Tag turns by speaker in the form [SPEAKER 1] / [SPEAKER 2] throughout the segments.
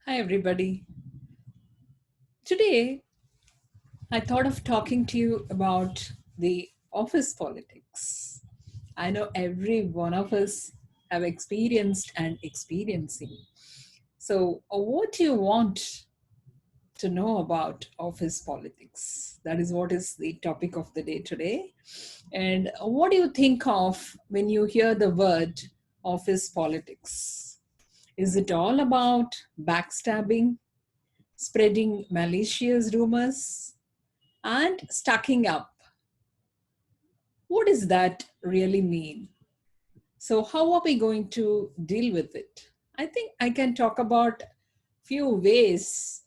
[SPEAKER 1] Hi, everybody. Today, I thought of talking to you about the office politics. I know every one of us have experienced and experiencing. So, what do you want to know about office politics? That is what is the topic of the day today. And what do you think of when you hear the word office politics? Is it all about backstabbing, spreading malicious rumors, and stacking up? What does that really mean? So, how are we going to deal with it? I think I can talk about few ways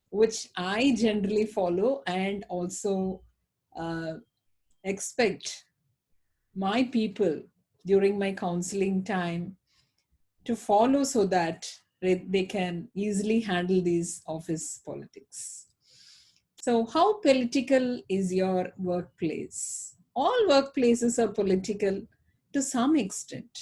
[SPEAKER 1] which I generally follow and also uh, expect my people during my counseling time to follow so that they can easily handle these office politics. So, how political is your workplace? All workplaces are political to some extent,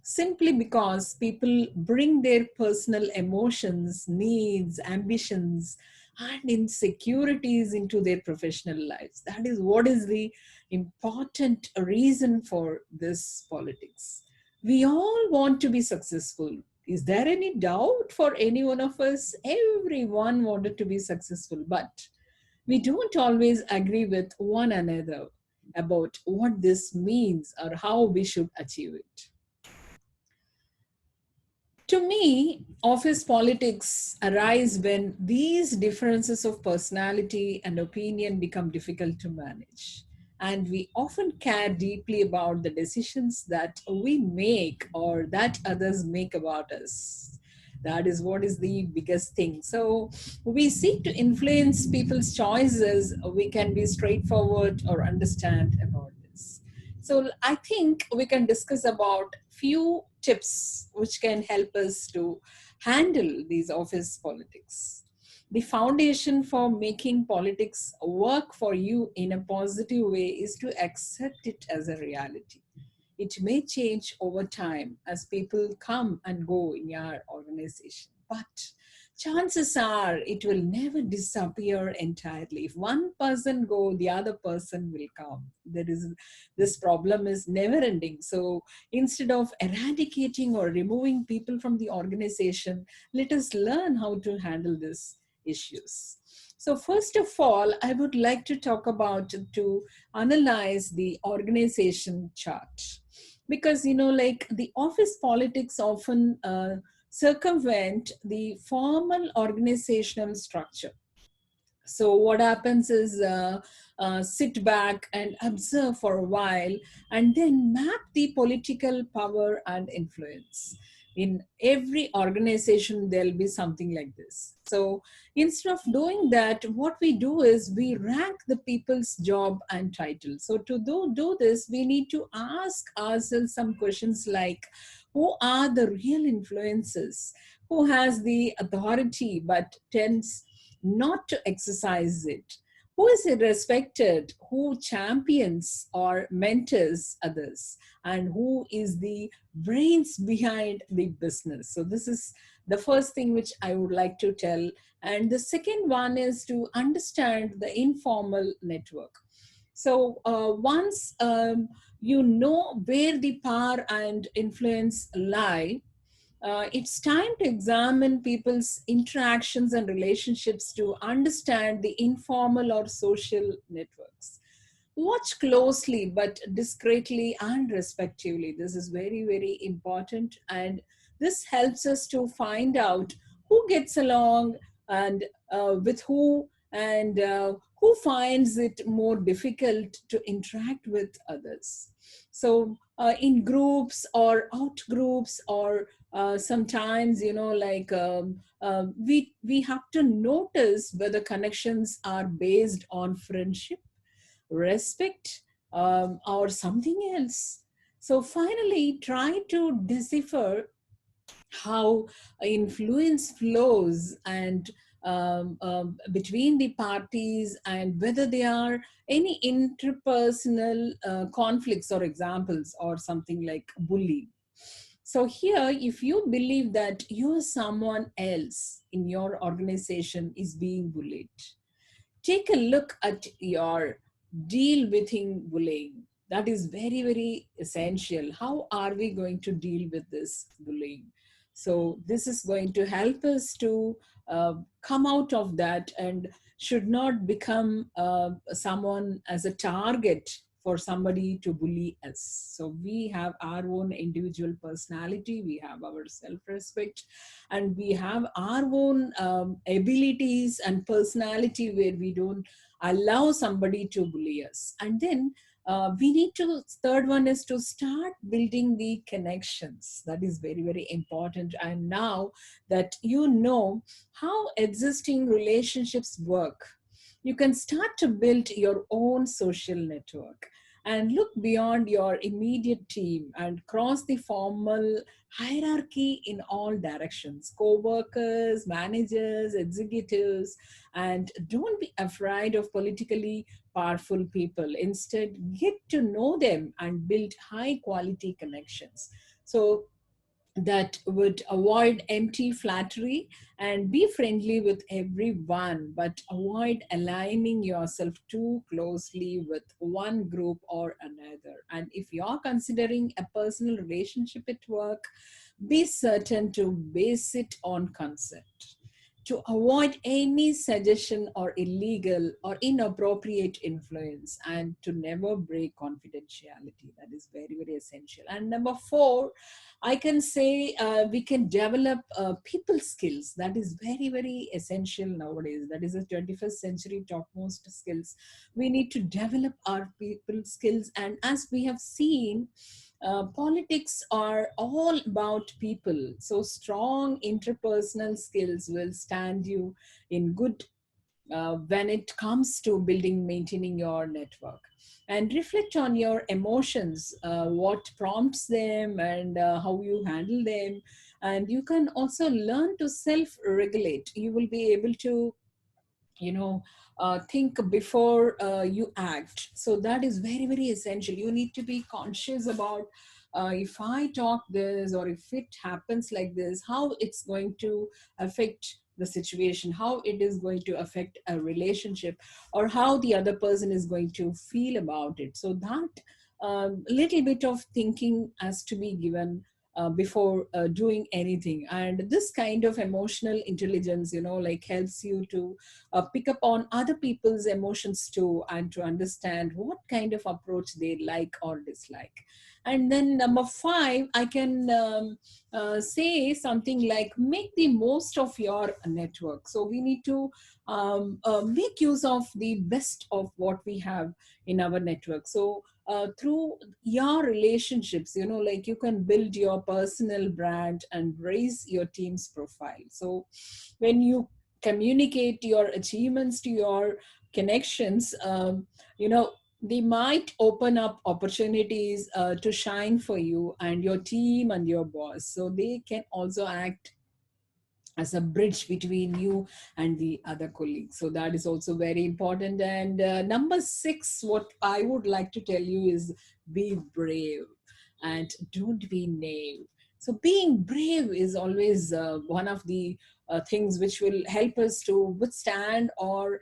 [SPEAKER 1] simply because people bring their personal emotions, needs, ambitions, and insecurities into their professional lives. That is what is the important reason for this politics. We all want to be successful. Is there any doubt for any one of us? Everyone wanted to be successful, but we don't always agree with one another about what this means or how we should achieve it. To me, office politics arise when these differences of personality and opinion become difficult to manage. And we often care deeply about the decisions that we make or that others make about us. That is what is the biggest thing. So we seek to influence people's choices. We can be straightforward or understand about this. So I think we can discuss about few tips which can help us to handle these office politics. The foundation for making politics work for you in a positive way is to accept it as a reality. It may change over time as people come and go in your organization, but chances are it will never disappear entirely. If one person go, the other person will come. There is this problem is never ending. So instead of eradicating or removing people from the organization, let us learn how to handle these issues. So first of all, I would like to talk about to analyze the organization chart, because like the office politics often circumvent the formal organizational structure. So what happens is sit back and observe for a while and then map the political power and influence. In every organization there'll be something like this. So instead of doing that, what we do is we rank the people's job and title. So to do this, we need to ask ourselves some questions like, who are the real influences, who has the authority but tends not to exercise it, who is respected, who champions or mentors others, and who is the brains behind the business. So this is the first thing which I would like to tell. And the second one is to understand the informal network. So once you know where the power and influence lie, it's time to examine people's interactions and relationships to understand the informal or social networks. Watch closely but discreetly and respectively. This is very, very important. And this helps us to find out who gets along and with who, and who finds it more difficult to interact with others. So, in groups or out groups, or sometimes, we have to notice whether connections are based on friendship, respect, or something else. So finally, try to decipher how influence flows and between the parties, and whether there are any interpersonal conflicts or examples or something like bullying. So here, if you believe that you or someone else in your organization is being bullied, take a look at your deal with bullying. That is very, very essential. How are we going to deal with this bullying? So this is going to help us to come out of that, and should not become someone as a target for somebody to bully us. So we have our own individual personality, we have our self-respect, and we have our own abilities and personality, where we don't allow somebody to bully us. And then we need to, third one is to start building the connections. That is very, very important. And now that you know how existing relationships work, you can start to build your own social network and look beyond your immediate team and cross the formal hierarchy in all directions: co-workers, managers, executives. And don't be afraid of politically powerful people. Instead, get to know them and build high quality connections. So that would avoid empty flattery, and be friendly with everyone, but avoid aligning yourself too closely with one group or another. And if you're considering a personal relationship at work, be certain to base it on consent, to avoid any suggestion or illegal or inappropriate influence, and to never break confidentiality. That is very, very essential. And number four, I can say we can develop people skills. That is very, very essential nowadays. That is a 21st century topmost skills. We need to develop our people skills. And as we have seen, politics are all about people. So strong interpersonal skills will stand you in good when it comes to building, maintaining your network. And reflect on your emotions, what prompts them, and how you handle them. And you can also learn to self regulate. You will be able to, you know, think before you act. So that is very, very essential. You need to be conscious about, if I talk this, or if it happens like this, how it's going to affect the situation, how it is going to affect a relationship, or how the other person is going to feel about it. So that little bit of thinking has to be given before doing anything. And this kind of emotional intelligence, like, helps you to pick up on other people's emotions too, and to understand what kind of approach they like or dislike. And then number five, I can say something like, make the most of your network. So we need to make use of the best of what we have in our network. So through your relationships, like, you can build your personal brand and raise your team's profile. So when you communicate your achievements to your connections, they might open up opportunities to shine for you and your team and your boss. So they can also act as a bridge between you and the other colleagues. So that is also very important. And number six, what I would like to tell you is, be brave and don't be naive. So being brave is always one of the things which will help us to withstand, or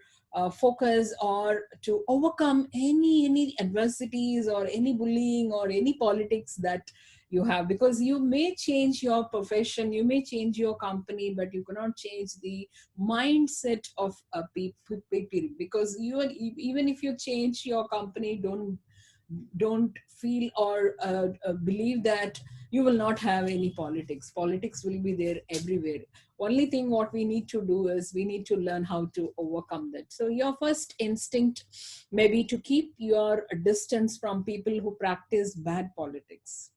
[SPEAKER 1] focus, or to overcome any adversities, or any bullying, or any politics that you have. Because you may change your profession, you may change your company, but you cannot change the mindset of people. Because even if you change your company, don't feel or believe that you will not have any politics. Politics will be there everywhere. Only thing what we need to do is, we need to learn how to overcome that. So your first instinct may be to keep your distance from people who practice bad politics.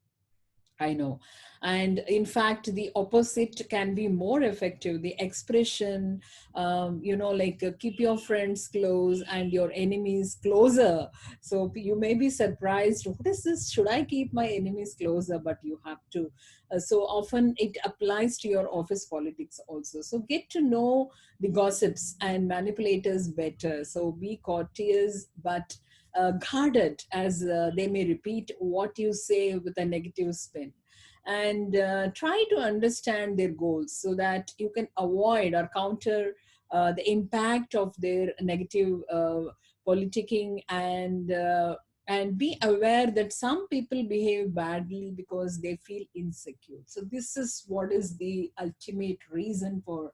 [SPEAKER 1] I know. And in fact, the opposite can be more effective. The expression, like, keep your friends close and your enemies closer. So you may be surprised, what is this? Should I keep my enemies closer? But you have to. So often it applies to your office politics also. So get to know the gossips and manipulators better. So be courteous, but guarded, as they may repeat what you say with a negative spin. and try to understand their goals so that you can avoid or counter the impact of their negative politicking, and be aware that some people behave badly because they feel insecure. So this is what is the ultimate reason for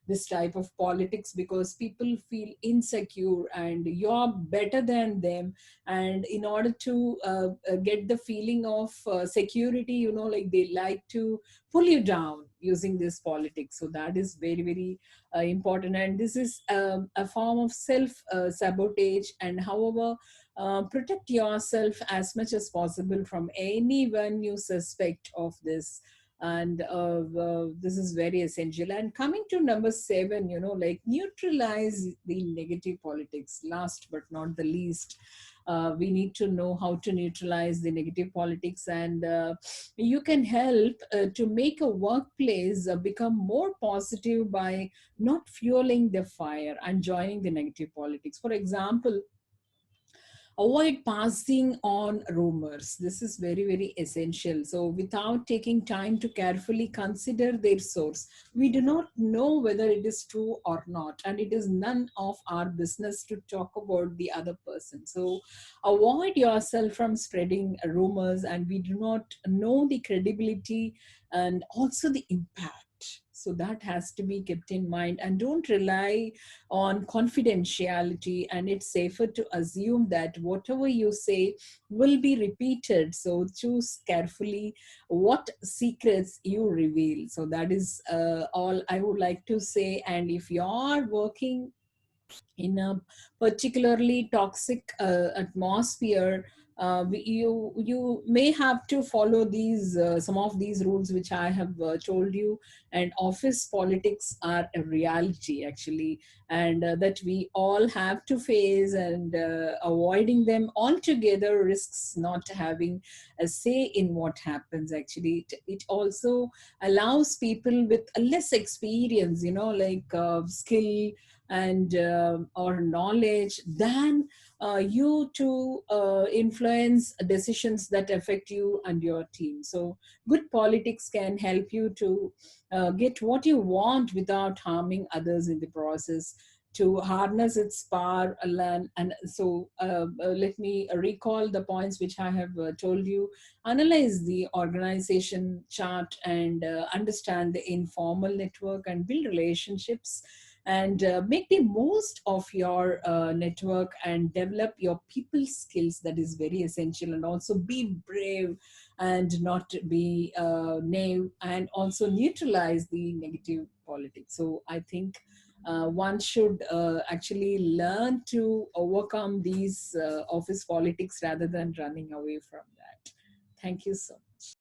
[SPEAKER 1] this type of politics, because people feel insecure and you're better than them, and in order to get the feeling of security, like they like to pull you down using this politics. So that is very, very important, and this is a form of self sabotage. And however, protect yourself as much as possible from anyone you suspect of this. And this is very essential. And coming to number 7, like neutralize the negative politics. Last but not the least, we need to know how to neutralize the negative politics, and you can help to make a workplace become more positive by not fueling the fire and joining the negative politics. For example, avoid passing on rumors. This is very, very essential. So without taking time to carefully consider their source, we do not know whether it is true or not, and it is none of our business to talk about the other person. So avoid yourself from spreading rumors, and we do not know the credibility and also the impact. So that has to be kept in mind, and don't rely on confidentiality, and it's safer to assume that whatever you say will be repeated. So choose carefully what secrets you reveal. So that is all I would like to say. And if you are working in a particularly toxic atmosphere, you may have to follow these some of these rules which I have told you. And office politics are a reality actually, and that we all have to face, and avoiding them altogether risks not having a say in what happens. Actually, it also allows people with less experience, like skill and or knowledge than you to influence decisions that affect you and your team. So good politics can help you to get what you want without harming others in the process, to harness its power. And so let me recall the points which I have told you. Analyze the organization chart, and understand the informal network, and build relationships, and make the most of your network, and develop your people skills. That is very essential. And also be brave and not be naive, and also neutralize the negative politics. So I think one should actually learn to overcome these office politics rather than running away from that. Thank you so much.